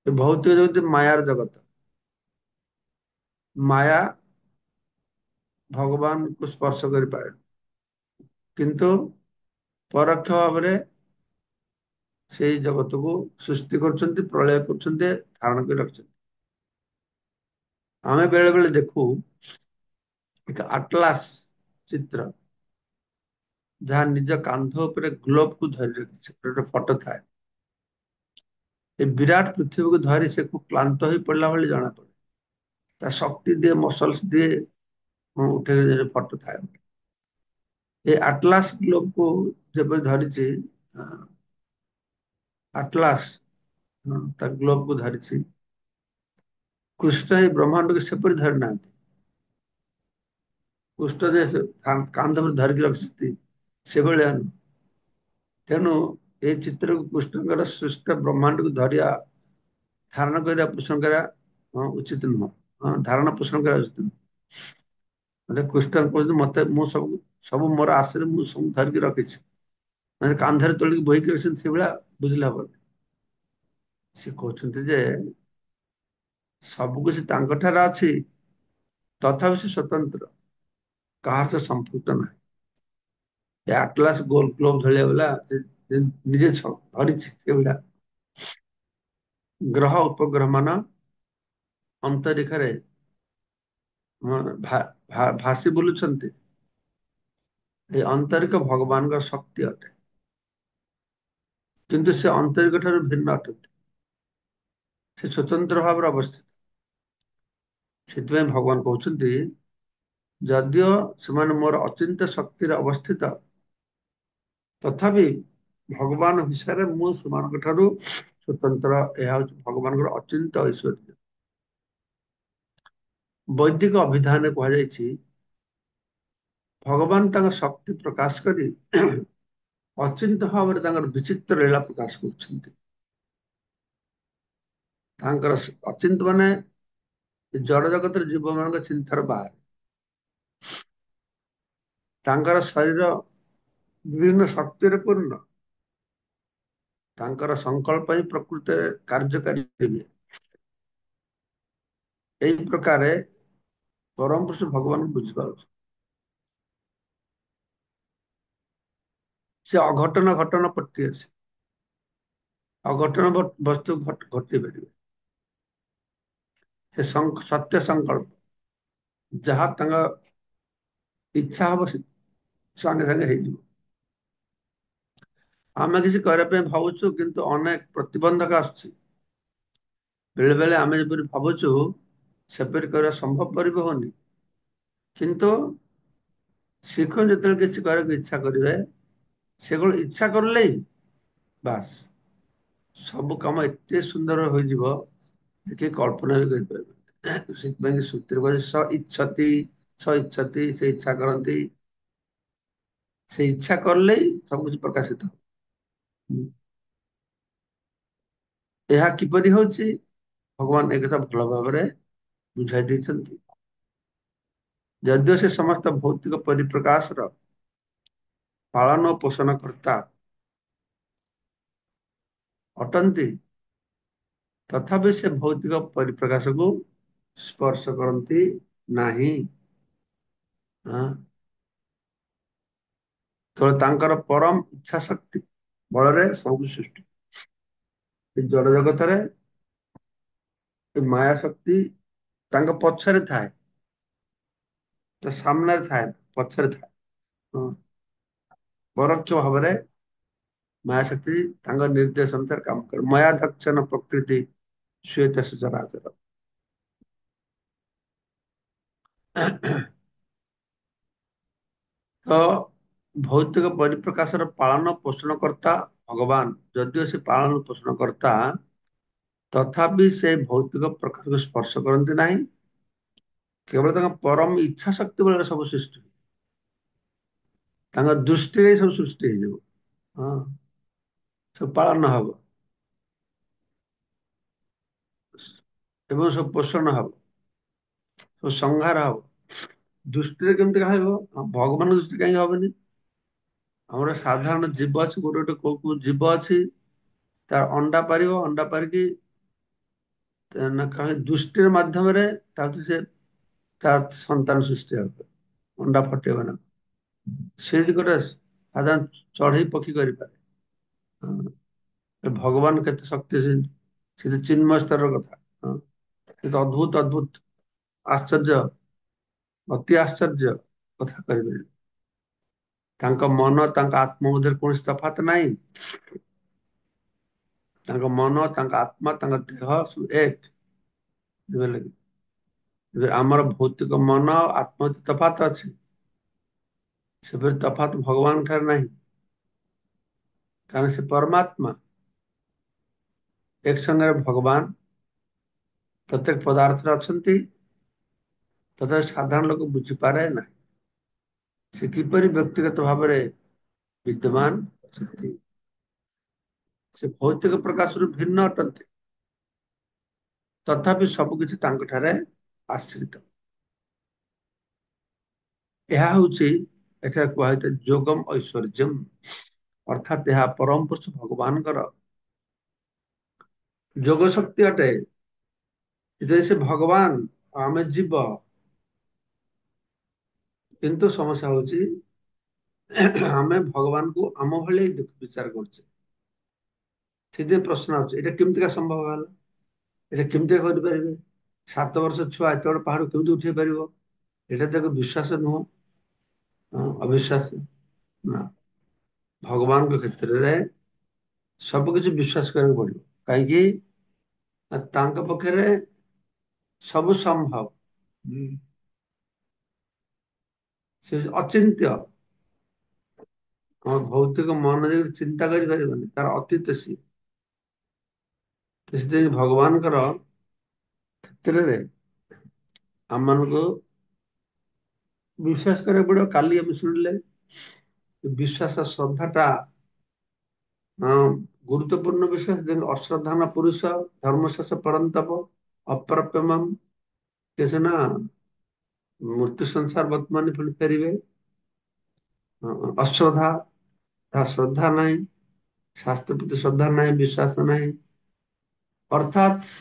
ଏ ଭୌତିକ ହେଉଛି ମାୟାର ଜଗତ। ମାୟା ଭଗବାନଙ୍କୁ ସ୍ପର୍ଶ କରିପାରେ, କିନ୍ତୁ ପରୋକ୍ଷ ଭାବରେ ସେଇ ଜଗତକୁ ସୃଷ୍ଟି କରୁଛନ୍ତି, ପ୍ରଳୟ କରୁଛନ୍ତି, ଧାରଣ କରି ରଖିଛନ୍ତି। ଆମେ ବେଳେ ବେଳେ ଦେଖୁ ଏକ ଆଟଲାସ ଚିତ୍ର, ଯାହା ନିଜ କାନ୍ଧ ଉପରେ ଗ୍ଲୋବକୁ ଧରି ରଖିଛି, ଗୋଟେ ଫଟୋ ଥାଏ। ଏ ବିରାଟ ପୃଥିବୀକୁ ଧରି ସେ ଖୁବ୍ କ୍ଳାନ୍ତ ହେଇ ପଡିଲା ଭଳି ଜଣା ପଡେ। ତା ଶକ୍ତି ଦିଏ, ମସଲ୍ସ ଦିଏ, ଉଠେଇ ଫଟୋ ଥାଏ। ଏ ଆଟଲାସ ଗ୍ଲୋବକୁ ଯେବେ ଧରିଛି, ଆଟଲାସ ତା ଗ୍ଲୋବକୁ ଧରିଛି, କୃଷ୍ଣ ଏଇ ବ୍ରହ୍ମାଣ୍ଡକୁ ସେପରି ଧରି ନାହାନ୍ତି। କୃଷ୍ଣ ଯେ କାନ୍ଧ ଉପରେ ଧରିକି ରଖିଛନ୍ତି ସେଭଳିଆ ନୁହଁ। ତେଣୁ ଏଇ ଚିତ୍ରକୁ କୃଷ୍ଣଙ୍କର ସୃଷ୍ଟ ବ୍ରହ୍ମାଣ୍ଡକୁ ଧରିବା, ଧାରଣ କରିବା, ପୋଷଣ କରିବା ଉଚିତ ନୁହଁ। ଧାରଣ ପୋଷଣ କରିବା ଉଚିତ ନୁହଁ। ମାନେ କୃଷ୍ଣ କହୁଛନ୍ତି ମତେ, ମୁଁ ସବୁ ସବୁ ମୋର ଆଶରେ ମୁଁ ସବୁ ଧରିକି ରଖିଛି, ମାନେ କାନ୍ଧରେ ତୋଳିକି ବୋହିକି ରଖିଛନ୍ତି, ସେଇଭଳିଆ ବୁଝିଲେ ହବନି। ସେ କହୁଛନ୍ତି ଯେ ସବୁ କିଛି ତାଙ୍କ ଠାରେ ଅଛି, ତଥାପି ସେ ସ୍ୱତନ୍ତ୍ର, କାହାର ସହ ସମ୍ପୃକ୍ତ ନାହିଁ। ଏ ଆଟଲାସ ଗୋଲ ଗ୍ଲୋବ ଧରିବା ବାଲା ନିଜେ ଧରିଛି ସେଇଭଳିଆ। ଗ୍ରହ ଉପଗ୍ରହ ମାନ ଅନ୍ତରୀକ୍ଷରେ ଭାସି ବୁଲୁଛନ୍ତି। ଏ ଅନ୍ତରିକ୍ଷ ଭଗବାନଙ୍କର ଶକ୍ତି ଅଟେ, କିନ୍ତୁ ସେ ଅନ୍ତରିକ୍ଷ ଠାରୁ ଭିନ୍ନ ଅଟନ୍ତି। ସେ ସ୍ୱତନ୍ତ୍ର ଭାବରେ ଅବସ୍ଥିତ। ସେଥିପାଇଁ ଭଗବାନ କହୁଛନ୍ତି, ଯଦିଓ ସେମାନେ ମୋର ଅଚିନ୍ତ୍ୟ ଶକ୍ତିରେ ଅବସ୍ଥିତ, ତଥାପି ଭଗବାନ ବିଷୟରେ ମୁଁ ସେମାନଙ୍କ ଠାରୁ ସ୍ୱତନ୍ତ୍ର। ଏହା ହଉଛି ଭଗବାନଙ୍କର ଅଚିନ୍ତ୍ୟ ଐଶ୍ୱର୍ଯ୍ୟ। ବୈଦିକ ଅଭିଧାନରେ କୁହାଯାଇଛି, ଭଗବାନ ତାଙ୍କ ଶକ୍ତି ପ୍ରକାଶ କରି ଅଚିନ୍ତ୍ୟ ଭାବରେ ତାଙ୍କର ବିଚିତ୍ର ଲୀଳା ପ୍ରକାଶ କରୁଛନ୍ତି। ତାଙ୍କର ଅଚିନ୍ତ୍ୟ ମାନେ ଜଡ ଜଗତର ଜୀବମାନଙ୍କ ଚିନ୍ତାର ବାହାରେ। ତାଙ୍କର ଶରୀର ବିଭିନ୍ନ ଶକ୍ତିରେ ପୂର୍ଣ୍ଣ। ତାଙ୍କର ସଂକଳ୍ପ ହିଁ ପ୍ରକୃତିରେ କାର୍ଯ୍ୟକାରୀ ହୁଏ। ଏହି ପ୍ରକାରେ ପରମ ପୁରୁଷ ଭଗବାନଙ୍କୁ ବୁଝିପାରୁଛି। ସେ ଅଘଟନ ଘଟନ ପ୍ରତି ଅଛି, ଅଘଟନ ବସ୍ତୁ ଘଟେଇ ପାରିବେ। ସେ ସତ୍ୟ ସଂକଳ୍ପ, ଯାହା ତାଙ୍କ ଇଚ୍ଛା ହବ ସାଙ୍ଗେ ସାଙ୍ଗେ ହେଇଯିବ। ଆମେ କିଛି କରିବା ପାଇଁ ଭାବୁଛୁ, କିନ୍ତୁ ଅନେକ ପ୍ରତିବନ୍ଧକ ଆସୁଛି। ବେଳେ ବେଳେ ଆମେ ଯେପରି ଭାବୁଛୁ ସେପରି କରିବା ସମ୍ଭବ ପରି ହଉନି, କିନ୍ତୁ ଶିଖ ଯେତେବେଳେ କିଛି କରିବାକୁ ଇଚ୍ଛା କରିବେ, ସେগুলো ଇଚ୍ଛା କରିଲେ ବାସ୍ ସବୁ କାମ ଏତେ ସୁନ୍ଦର ହୋଇଯିବ ଯେ କେହି କଳ୍ପନା ବି କରିପାରିବେ। ସେଥିପାଇଁ ସୂତ୍ରରେ କୁହାଯାଇଛି, ସ ଇଚ୍ଛତି, ସେ ଇଚ୍ଛା କରନ୍ତି। ସେ ଇଚ୍ଛା କଲେ ସବୁ କିଛି ପ୍ରକାଶିତ ହବ। ଏହା କିପରି ହଉଛି, ଭଗବାନ ଏକଥା ଭଲ ଭାବରେ ବୁଝାଇ ଦେଇଛନ୍ତି। ଯଦିଓ ସେ ସମସ୍ତ ଭୌତିକ ପରିପ୍ରକାଶର ପାଳନ ଓ ପୋଷଣ କର୍ତ୍ତା ଅଟନ୍ତି, ତଥାପି ସେ ଭୌତିକ ପରିପ୍ରକାଶକୁ ସ୍ପର୍ଶ କରନ୍ତି ନାହିଁ। ହଁ, କେବଳ ତାଙ୍କର ପରମ ଇଚ୍ଛା ଶକ୍ତି ବଳରେ ସବୁ ସୃଷ୍ଟି। ଏ ଜଡ ଜଗତରେ ଏ ମାୟା ଶକ୍ତି ତାଙ୍କ ପଛରେ ଥାଏ, ତ ସାମ୍ନାରେ ଥାଏ, ପଛରେ ଥାଏ। ହଁ, ପରୋକ୍ଷ ଭାବରେ ମାୟା ଶକ୍ତି ତାଙ୍କ ନିର୍ଦ୍ଦେଶ ଅନୁସାରେ କାମ କରେ। ମାୟା ଦକ୍ଷଣ ପ୍ରକୃତି ଶ୍ଵେତ ସଚରାଚର। ତ ଭୌତିକ ପରିପ୍ରକାଶର ପାଳନ ପୋଷଣ କର୍ତ୍ତା ଭଗବାନ, ଯଦିଓ ସେ ପାଳନ ପୋଷଣ କର୍ତ୍ତା, ତଥାପି ସେ ଭୌତିକ ପ୍ରକାଶକୁ ସ୍ପର୍ଶ କରନ୍ତି ନାହିଁ। କେବଳ ତାଙ୍କ ପରମ ଇଚ୍ଛା ଶକ୍ତି ବଳରେ ସବୁ ସୃଷ୍ଟି, ତାଙ୍କ ଦୃଷ୍ଟିରେ ସବୁ ସୃଷ୍ଟି ହେଇଯିବ। ହଁ, ସବୁ ପାଳନ ହବ। ଏବଂ ସବୁ ପୋଷଣ ହବ, ସବୁ ସଂହାର ହବ। ଦୃଷ୍ଟିରେ କେମିତି ଖାଇବ? ଭଗବାନ ଦୃଷ୍ଟି କାହିଁକି ହବନି? ଆମର ସାଧାରଣ ଜୀବ ଅଛି, ଗୋଟେ ଗୋଟେ କୋଉ କୋଉ ଜୀବ ଅଛି, ତାର ଅଣ୍ଡା ପାରିବ, ଅଣ୍ଡା ପାରିକି ଦୃଷ୍ଟିର ମାଧ୍ୟମରେ ତା ଭିତରେ ସେ ତା ସନ୍ତାନ ସୃଷ୍ଟି ହବ, ଅଣ୍ଡା ଫଟେଇବ ନା। ସେ ଯଦି ଗୋଟେ ସାଧାରଣ ଚଢେଇ ପକ୍ଷୀ କରିପାରେ, ହଁ, ଭଗବାନ କେତେ ଶକ୍ତି, ସେ ତ ଚିନ୍ମୟ ସ୍ତରର କଥା। ହଁ, କେତେ ଅଦ୍ଭୁତ ଅଦ୍ଭୁତ ଆଶ୍ଚର୍ଯ୍ୟ, ଅତି ଆଶ୍ଚର୍ଯ୍ୟ କଥା କରିପାରିବେ। ତାଙ୍କ ମନ ତାଙ୍କ ଆତ୍ମ ମଧ୍ୟରେ କୌଣସି ତଫାତ ନାହିଁ। ତାଙ୍କ ମନ, ତାଙ୍କ ଆତ୍ମା, ତାଙ୍କ ଦେହ ସବୁ ଏକ, ବୁଝିପାରିଲେ କି? ଏବେ ଆମର ଭୌତିକ ମନ ଆତ୍ମ ଭିତରେ ତଫାତ ଅଛି, ସେପରି ତଫାତ ଭଗବାନ ଠାରେ ନାହିଁ, କାରଣ ସେ ପରମାତ୍ମା। ଏକ ସଙ୍ଗରେ ଭଗବାନ ପ୍ରତ୍ୟେକ ପଦାର୍ଥରେ ଅଛନ୍ତି, ତଥାପି ସାଧାରଣ ଲୋକ ବୁଝିପାରେ ନାହିଁ ସେ କିପରି ବ୍ୟକ୍ତିଗତ ଭାବରେ ବିଦ୍ୟମାନ ଅଛନ୍ତି। ସେ ଭୌତିକ ପ୍ରକାଶରୁ ଭିନ୍ନ ଅଟନ୍ତି, ତଥାପି ସବୁକିଛି ତାଙ୍କଠାରେ ଆଶ୍ରିତ। ଏହା ହଉଛି ଏଠାରେ କୁହାଯାଇଥାଏ ଯୋଗମ ଐଶ୍ୱର୍ଯ୍ୟମ୍, ଅର୍ଥାତ୍ ଏହା ପରମ ପୁରୁଷ ଭଗବାନଙ୍କର ଯୋଗ ଶକ୍ତି ଅଟେ। ଯେ ସେ ଭଗବାନ, ଆମେ ଜୀବ, କିନ୍ତୁ ସମସ୍ୟା ହଉଛି ଆମେ ଭଗବାନଙ୍କୁ ଆମ ଭଳି ବିଚାର କରୁଛେ। ସେଥିପାଇଁ ପ୍ରଶ୍ନ ଆସୁଛି, ଏଇଟା କେମିତିକା ସମ୍ଭବ ହେଲା? ଏଇଟା କେମିତି କରିପାରିବେ? 7 ବର୍ଷ ଛୁଆ ଏତେ ବଡ ପାହାଡ କେମିତି ଉଠେଇ ପାରିବ? ଏଇଟା ତାକୁ ବିଶ୍ୱାସ ନୁହଁ, ଅବିଶ୍ୱାସ ନା। ଭଗବାନଙ୍କ କ୍ଷେତ୍ରରେ ସବୁ କିଛି ବିଶ୍ୱାସ କରିବାକୁ ପଡିବ। କାହିଁକି ନା ତାଙ୍କ ପକ୍ଷରେ ସବୁ ସମ୍ଭବ। ହୁଁ। ସେ ଅଚିନ୍ତ୍ୟ, ଆମ ଭୌତିକ ମନ ଯଦି ଚିନ୍ତା କରିପାରିବନି, ତାର ଅତୀତ ସିଏ। ସେଥିପାଇଁ ଭଗବାନଙ୍କର କ୍ଷେତ୍ରରେ ଆମମାନଙ୍କୁ ବିଶ୍ୱାସ କରିବାକୁ ପଡିବ। କାଲି ଆମେ ଶୁଣିଲେ ବିଶ୍ୱାସ ଶ୍ରଦ୍ଧାଟା ଗୁରୁତ୍ୱପୂର୍ଣ୍ଣ ବିଷୟ। ଯେମିତି ଅଶ୍ରଦ୍ଧାନ ପୁରୁଷ ଧର୍ମଶେଷ ପରନ୍ତପ ଅପ୍ରାପ୍ୟମମ୍, କିଛି ନା ମୃତ୍ୟୁ ସଂସାର ବର୍ତ୍ତମାନ ପୁଣି ଫେରିବେ। ଅଶ୍ରଦ୍ଧା, ତା ଶ୍ରଦ୍ଧା ନାହିଁ, ଶାସ୍ତ୍ର ପ୍ରତି ଶ୍ରଦ୍ଧା ନାହିଁ, ବିଶ୍ୱାସ ନାହିଁ, ଅର୍ଥାତ୍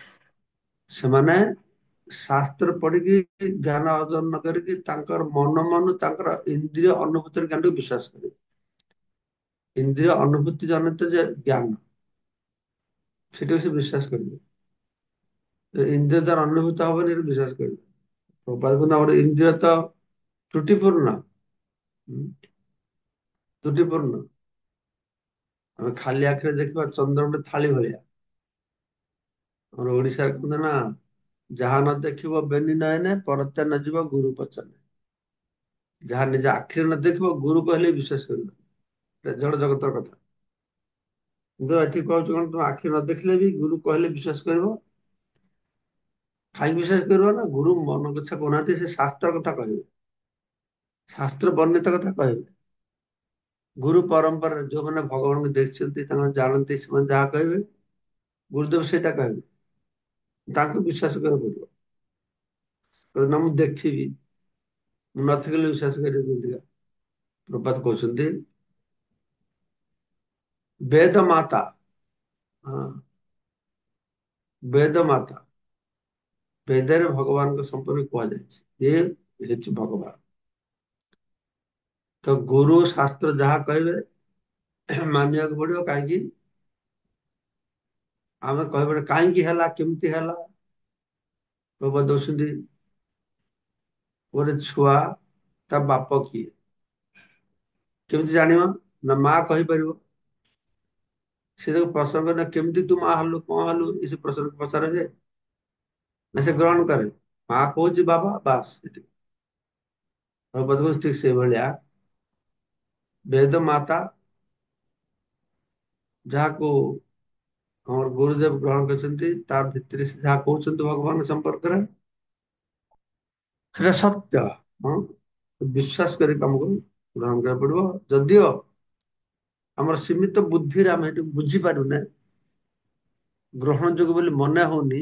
ସେମାନେ ଶାସ୍ତ୍ର ପଢିକି ଜ୍ଞାନ ଅର୍ଜନ ନ କରିକି ତାଙ୍କର ମନ ତାଙ୍କର ଇନ୍ଦ୍ରିୟ ଅନୁଭୂତିର ଜ୍ଞାନକୁ ବିଶ୍ୱାସ କରିବେ। ଇନ୍ଦ୍ରିୟ ଅନୁଭୂତି ଜନିତ ଯେ ଜ୍ଞାନ, ସେଟାକୁ ସେ ବିଶ୍ୱାସ କରିବେ। ଇନ୍ଦ୍ରିୟ ଦ୍ୱାରା ଅନୁଭୂତ ହବନି, ଏଟା ବିଶ୍ୱାସ କରିବେ। ଆମର ଇନ୍ଦ୍ରିୟ ତ ତ୍ରୁଟିପୂର୍ଣ୍ଣ, ତ୍ରୁଟିପୂର୍ଣ୍ଣ। ଆମେ ଖାଲି ଆଖିରେ ଦେଖିବା ଚନ୍ଦ୍ର ଗୋଟେ ଥାଳି ଭଳିଆ। ଆମର ଓଡିଶାରେ କୁହନ୍ତି ନା, ଯାହା ନ ଦେଖିବ ବେନି ନୟନେ ପରତେ ନ ଯିବ ଗୁରୁ ବଚନେ। ଯାହା ନିଜ ଆଖିରେ ନ ଦେଖିବ ଗୁରୁ କହିଲେ ବିଶ୍ୱାସ କରିବ, ଏଟା ଜଡ଼ ଜଗତର କଥା। କିନ୍ତୁ ଏଠି କହୁଛୁ କଣ, ତୁମ ଆଖି ନ ଦେଖିଲେ ବି ଗୁରୁ କହିଲେ ବିଶ୍ୱାସ କରିବ। କାହିଁକି ବିଶ୍ୱାସ କରିବ? ନା ଗୁରୁ ମନ କଥା କହୁନାହାନ୍ତି, ସେ ଶାସ୍ତ୍ର କଥା କହିବେ, ଶାସ୍ତ୍ର ବର୍ଣ୍ଣିତ କଥା କହିବେ। ଗୁରୁ ପରମ୍ପରାରେ ଯୋଉମାନେ ଭଗବାନଙ୍କୁ ଦେଖିଛନ୍ତି, ତାଙ୍କର ଜାଣନ୍ତି, ସେମାନେ ଯାହା କହିବେ ଗୁରୁଦେବ ସେଇଟା କହିବେ, ତାଙ୍କୁ ବିଶ୍ୱାସ କରିବାକୁ ପଡିବ। କହିବେ ନା ମୁଁ ଦେଖିବି, ମୁଁ ନଥିକିଲେ ବିଶ୍ୱାସ କରିବି କେମିତିକା? ପ୍ରପାତ କହୁଛନ୍ତି ବେଦ ମାତା, ହଁ, ବେଦ ମାତା, ବେଦରେ ଭଗବାନଙ୍କ ସମ୍ପର୍କରେ କୁହାଯାଇଛି, ଇଏ ହେଉଛି ଭଗବାନ। ତ ଗୁରୁ ଶାସ୍ତ୍ର ଯାହା କହିବେ ମାନିବାକୁ ପଡିବ। କାହିଁକି? ଆମେ କହିବା କାହିଁକି ହେଲା, କେମିତି ହେଲା? ପ୍ରଭୁ ଦଉଛନ୍ତି, ଗୋଟେ ଛୁଆ ତା ବାପ କିଏ କେମିତି ଜାଣିବ? ନା ମା କହିପାରିବ। ସେ ତାକୁ ପ୍ରଶ୍ନ କରେ, ନା କେମିତି ତୁ ମା ହେଲୁ, କଣ ହେଲୁ, ଏ ପ୍ରଶ୍ନ ପଚରାଯାଏ ନା ସେ ଗ୍ରହଣ କରେ? ମା କହୁଛି ବାବା, ବାସ୍ ସେଠି। ଠିକ ସେଇଭଳିଆ ବେଦ ମାତା, ଯାହାକୁ ଆମର ଗୁରୁଦେବ ଗ୍ରହଣ କରିଛନ୍ତି, ତାର ଭିତରେ ସେ ଯାହା କହୁଛନ୍ତି ଭଗବାନ ସମ୍ପର୍କରେ, ସେଟା ସତ୍ୟ। ହଁ, ବିଶ୍ୱାସ କରି ତମକୁ ଗ୍ରହଣ କରିବାକୁ ପଡିବ। ଯଦିଓ ଆମର ସୀମିତ ବୁଦ୍ଧିରେ ଆମେ ଏଠୁ ବୁଝିପାରୁନେ, ଗ୍ରହଣ ଯୋଗ୍ୟ ବୋଲି ମନେ ହଉନି,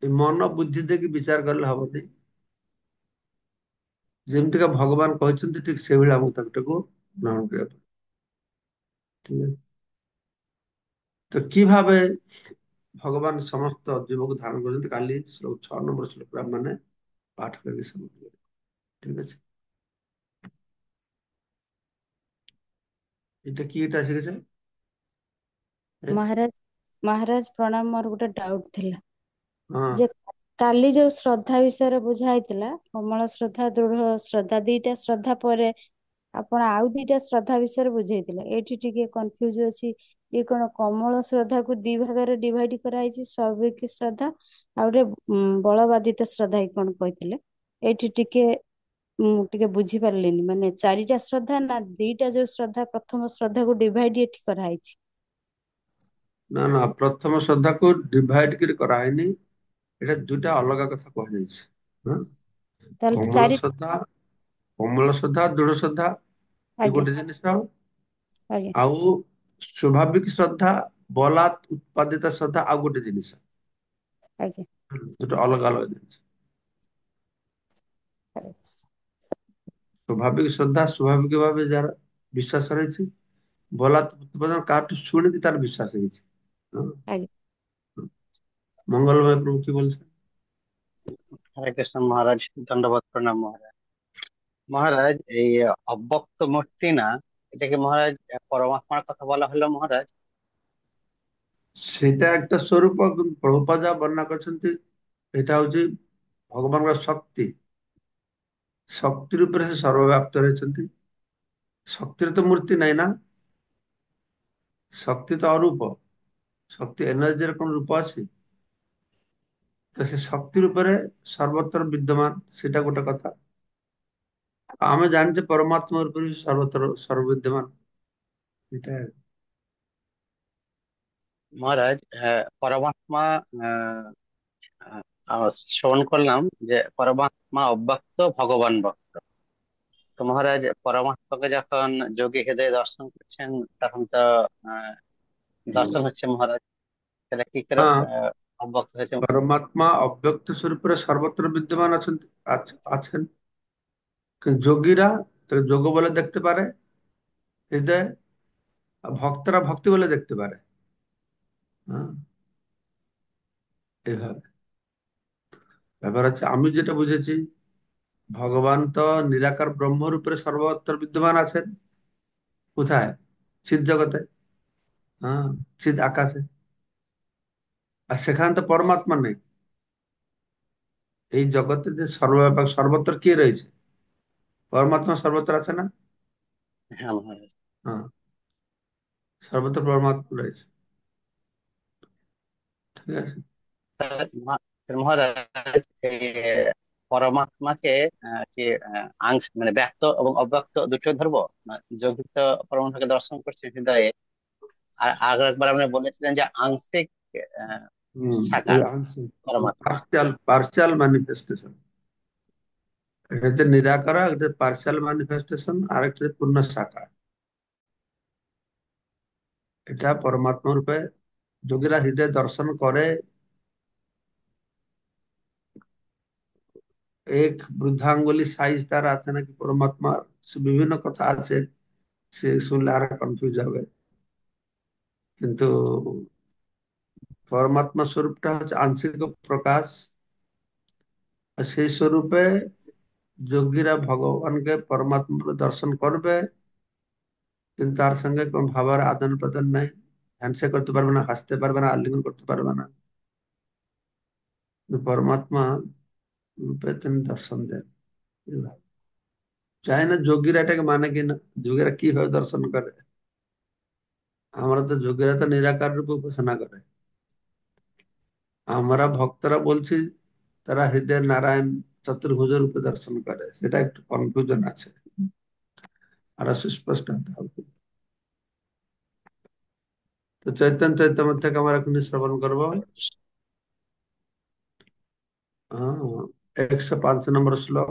ଏ ମନ ବୁଦ୍ଧି ଦେଇକି ବିଚାର କଲେ ହବନି। ଯେମିତିକା ଭଗବାନ କହିଛନ୍ତି ଠିକ ସେଇଭଳି ଆମକୁ ତାକୁ ଗ୍ରହଣ କରିବା ପାଇଁ। ଠିକ ଅଛି? ତ କି ଭାବେ ଭଗବାନ ସମସ୍ତ ଜୀବକୁ ଧାରଣ କରିଛନ୍ତି କାଲି ଶ୍ଲୋକ 6 ନମ୍ବର ଶ୍ଲୋକ ମାନେ ପାଠ କରିକି ସମଝିବେ। ଠିକ ଅଛି? এটা কি এটা শিখেছেন? ଏ? ମହାରାଜ ମହାରାଜ ପ୍ରଣାମ। ମୋର ଗୋଟେ ଡାଉଟ ଥିଲା ହଁ ଯେ କାଲି ଯୋଉ ଶ୍ରଦ୍ଧା ବିଷୟରେ ବୁଝା ହେଇଥିଲା, କମଳ ଶ୍ରଦ୍ଧା, ଦୃଢ ଶ୍ରଦ୍ଧା, ଦିଟା ଶ୍ରଦ୍ଧା ପରେ ଆପଣ ଆଉ ଦିଟା ଶ୍ରଦ୍ଧା ବିଷୟରେ ବୁଝେଇଥିଲେ। ଏଇଠି ଟିକେ କନଫ୍ୟୁଜ ଅଛି। ଇଏ କଣ କମଳ ଶ୍ରଦ୍ଧାକୁ ଦି ଭାଗରେ ଡିଭାଇଡ କରାହେଇଛି, ସ୍ୱାଭାବିକ ଶ୍ରଦ୍ଧା ଆଉ ଗୋଟେ ବଳବାଦିତ ଶ୍ରଦ୍ଧା କି କଣ କହିଥିଲେ? ଏଇଠି ଟିକେ ମୁଁ ଟିକେ ବୁଝିପାରିଲିନି, ମାନେ ଚାରିଟା ଶ୍ରଦ୍ଧା ନା ଦିଟା ଯୋଉ ଶ୍ରଦ୍ଧା ପ୍ରଥମ ଶ୍ରଦ୍ଧାକୁ ଡିଭାଇଡ ଏଠି କରାହେଇଛି? ନା ନା, ପ୍ରଥମ ଶ୍ରଦ୍ଧାକୁ ଡିଭାଇଡ କରି କରାହେଇନି। এটা দুইটা ଅଲଗା କଥା କୁହାଯାଇଛି। ହଁ? ତାହେଲେ କମଳ ଚାରି ଶ୍ରଦ୍ଧା, କମଳ ଶ୍ରଦ୍ଧା, ଦୃଢ ଶ୍ରଦ୍ଧା ଏ ଆଜ୍ଞା ଗୋଟେ ଜିନିଷ। ଆଜ୍ଞା ଆଉ ସ୍ୱାଭାବିକ ଶ୍ରଦ୍ଧା, ବଲାତ୍ ଉତ୍ପାଦିତ ଶ୍ରଦ୍ଧା ଆଉ ଗୋଟେ ଜିନିଷ। ଆଜ୍ଞା। ଦୁটো ଅଲଗା ଅଲଗା ଜିନିଷ। ସ୍ୱାଭାବିକ ଶ୍ରଦ୍ଧା ସ୍ୱାଭାବିକ ଭାବେ ଯାହାର ବିଶ୍ୱାସ ରହିଛି, ବଲାତ୍ ଉତ୍ପାଦନ କାହାଠୁ ଶୁଣିକି ତାର ବିଶ୍ୱାସ ହେଇଛି। ହଁ? ଆଜ୍ଞା। মঙ্গলময় প্রভু কি বলছেন? হরে কৃষ্ণ মহারাজ, দণ্ডবত প্রণাম মহারাজ। মহারাজ, এই অব্যক্ত মূর্তি না, এটাকে মহারাজ পরমাত্মার কথা বলা হলো মহারাজ? সেটা একটা স্বরূপ, কিন্তু প্রভুপাদ যা বর্ণনা করছেন এটা হচ্ছে ভগবানଙ୍କ ଶକ୍ତି। ଶକ୍ତି ରୂପରେ ସେ ସର୍ବବ୍ୟାପ୍ତ ରହିଛନ୍ତି। ଶକ୍ତିର ତ ମୂର୍ତ୍ତି ନାହିଁ ନା, ଶକ୍ତି ତ ଅରୂପ। ଶକ୍ତି ଏନର୍ଜିର କଣ ରୂପ ଅଛି? ତ ସେ ଶକ୍ତି ରୂପରେ ସର୍ବତ୍ର ବିଦ୍ୟମାନ, ସେଟା ଗୋଟେ କଥା। ଆମେ ଜାଣିଛେ ପରମାତ୍ମା ରୂପରେ ବି ସର୍ବତ୍ର ସର୍ବବିଦ୍ୟମାନ। এটা মহারাজ, পরমাত্মা শ্রবণ করলাম যে পরমাত্মা অব্যক্ত, ভগবান ব্যক্ত। তো মহারাজ, পরমাত্মাকে যখন যোগী হৃদয়ে দর্শন করছেন তখন তো আহ, দর্শন হচ্ছে মহারাজ। সেটা কি করে হ্যাঁ, অব্যক্ত হয়েছে? পরমাত্মা অব্যক্ত স্বরূপে সর্বত্র বিদ্যমান আছেন। কিন্তু যোগীরা তাকে যোগ বলে দেখতে পারে হৃদয়ে, আর ভক্তরা ভক্তি বলে দেখতে পারে। হ্যাঁ, এইভাবে ব্যাপার হচ্ছে। আমি যেটা বুঝেছি, ভগবান তো নিরাকার ব্রহ্ম রূপে সর্বত্র বিদ্যমান আছেন। কোথায়? চিৎ জগতে। হ্যাঁ, চিৎ আকাশে। আর সেখানে তো পরমাত্মা নেই। এই জগতে যে সর্বব্যাপক সর্বত্র কে রয়েছে? পরমাত্মা সর্বত্র আছে না? হ্যাঁ মহারাজ। হ্যাঁ, সর্বত্র পরমাত্মা রয়েছে। ঠিক আছে? মহারাজ, এই পরমাত্মাকে কি আংশ মানে ব্যক্ত এবং অব্যক্ত দুটো ধরবো? যোগী তো পরমাত্মাকে দর্শন করছে হৃদয়ে, আর আগে একবার আপনি বলেছিলেন যে আংশিক আহ, সাকার পরমাত্মা। Partial partial manifestation. এটা হচ্ছে নিরাকার, এটা পার্সিয়াল ম্যানিফেস্টেশন, আর একটা হচ্ছে পূর্ণ সাকার। এটা পরমাত্মা রূপে যোগীরা হৃদয় দর্শন করে। এক বৃদ্ধাঙ্গুলি সাইজ তার আছে নাকি পরমাত্মার, সে বিভিন্ন কথা আছে, সে শুনলে আর কনফিউজ হবে। কিন্তু পরমাত্মা স্বরূপটা হচ্ছে আংশিক প্রকাশ। আর সেই স্বরূপে যোগীরা ভগবানকে পরমাত্মা রূপে দর্শন করবে, কিন্তু তার সঙ্গে কোন ভাবার আদান প্রদান নাই। হ্যান্ডশেক করতে পারবে না, হাসতে পারবে না, আলিঙ্গন করতে পারবে না। কিন্তু পরমাত্মা রূপে তিনি দর্শন দেন। এইভাবে। চাই না যোগীরা এটাকে মানে কিনা, যোগীরা কিভাবে দর্শন করে। আমরা তো যোগীরা তো নিরাকার রূপে উপাসনা করে। আমরা ভক্তরা বলছি তারা হৃদয়ের নারায়ণ চতুর্ভুজ রূপে দর্শন করে, সেটা একটু কনফিউশন আছে। আরো সুস্পষ্ট হতে হবে। তো চৈতন্য চৈতন্য থেকে আমরা এখন শ্রবণ করবো। হ্যাঁ, 105 নম্বর শ্লোক।